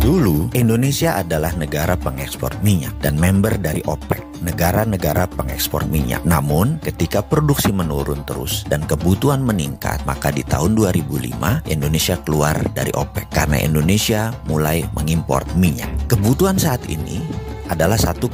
Dulu, Indonesia adalah negara pengekspor minyak dan member dari OPEC, negara-negara pengekspor minyak. Namun, ketika produksi menurun terus dan kebutuhan meningkat, maka di tahun 2005 Indonesia keluar dari OPEC karena Indonesia mulai mengimpor minyak. Kebutuhan saat ini adalah 1,5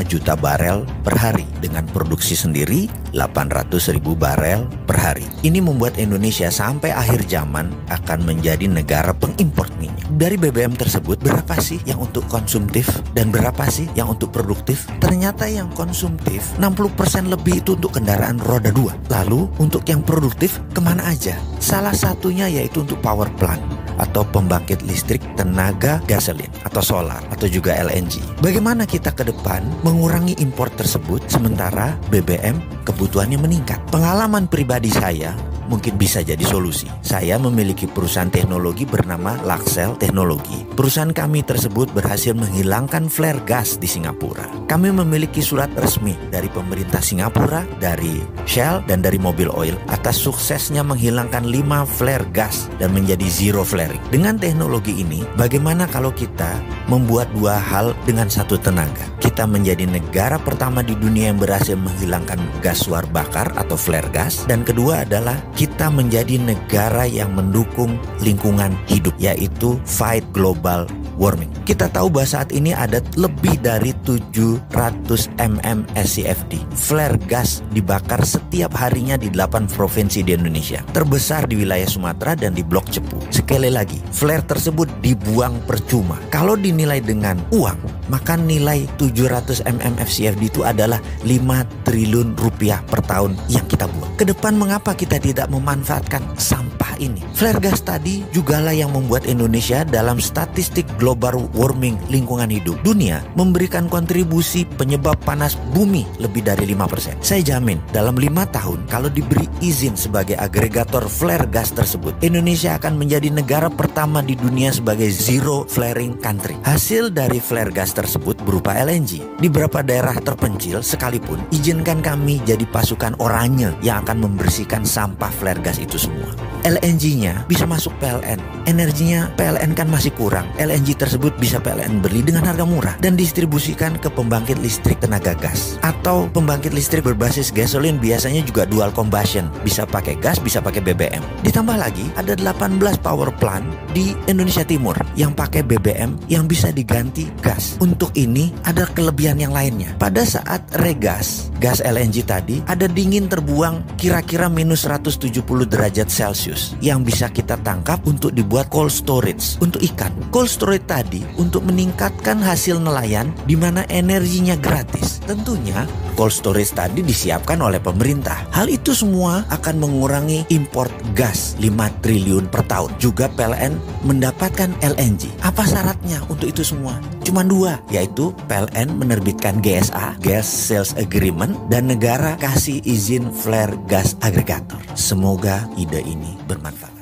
juta barel per hari dengan produksi sendiri 800.000 barel per hari. Ini membuat Indonesia sampai akhir zaman akan menjadi negara pengimpor minyak. Dari BBM tersebut, berapa sih yang untuk konsumtif dan berapa sih yang untuk produktif? Ternyata yang konsumtif 60% lebih itu untuk kendaraan roda 2. Lalu untuk yang produktif kemana aja? Salah satunya yaitu untuk power plant atau pembangkit listrik tenaga gasolin atau solar atau juga LNG. Bagaimana kita ke depan mengurangi impor tersebut sementara BBM kebutuhannya meningkat? Pengalaman pribadi saya mungkin bisa jadi solusi. Saya memiliki perusahaan teknologi bernama Luxcell Teknologi. Perusahaan kami tersebut berhasil menghilangkan flare gas di Singapura. Kami memiliki surat resmi dari pemerintah Singapura, dari Shell, dan dari Mobil Oil atas suksesnya menghilangkan 5 flare gas dan menjadi zero flaring. Dengan teknologi ini, bagaimana kalau kita membuat dua hal dengan satu tenaga? Kita menjadi negara pertama di dunia yang berhasil menghilangkan gas suar bakar atau flare gas, dan kedua adalah kita menjadi negara yang mendukung lingkungan hidup, yaitu fight global warming. Kita tahu bahwa saat ini ada lebih dari 700 mm SCFD. Flare gas dibakar setiap harinya di 8 provinsi di Indonesia. Terbesar di wilayah Sumatera dan di Blok Cepu. Sekali lagi, flare tersebut dibuang percuma. Kalau dinilai dengan uang, maka nilai 700 mm SCFD itu adalah 5 triliun rupiah per tahun yang kita buang. Kedepan mengapa kita tidak memanfaatkan sampah ini? Flare gas tadi jugalah yang membuat Indonesia dalam statistik global warming lingkungan hidup dunia memberikan kontribusi penyebab panas bumi lebih dari 5%. Saya jamin dalam 5 tahun kalau diberi izin sebagai agregator flare gas tersebut, Indonesia akan menjadi negara pertama di dunia sebagai zero flaring country. Hasil dari flare gas tersebut berupa LNG. Di beberapa daerah terpencil sekalipun, izinkan kami jadi pasukan oranye yang akan membersihkan sampah flare gas itu semua. LNG-nya bisa masuk PLN. Energinya PLN kan masih kurang. LNG tersebut bisa PLN beli dengan harga murah dan distribusikan ke pembangkit listrik tenaga gas. Atau pembangkit listrik berbasis gasolin biasanya juga dual combustion. Bisa pakai gas, bisa pakai BBM. Ditambah lagi ada 18 power plant di Indonesia Timur yang pakai BBM yang bisa diganti gas. Untuk ini ada kelebihan yang lainnya. Pada saat regas, gas LNG tadi ada dingin terbuang kira-kira minus 170 derajat Celcius yang bisa kita tangkap untuk dibuat cold storage untuk ikan. Cold storage tadi untuk meningkatkan hasil nelayan di mana energinya gratis. Tentunya cold storage tadi disiapkan oleh pemerintah. Hal itu semua akan mengurangi import gas 5 triliun per tahun. Juga PLN mendapatkan LNG. Apa syaratnya untuk itu semua? Cuma 2, yaitu PLN menerbitkan GSA, Gas Sales Agreement, dan negara kasih izin flare gas agregator. Semoga ide ini bermanfaat.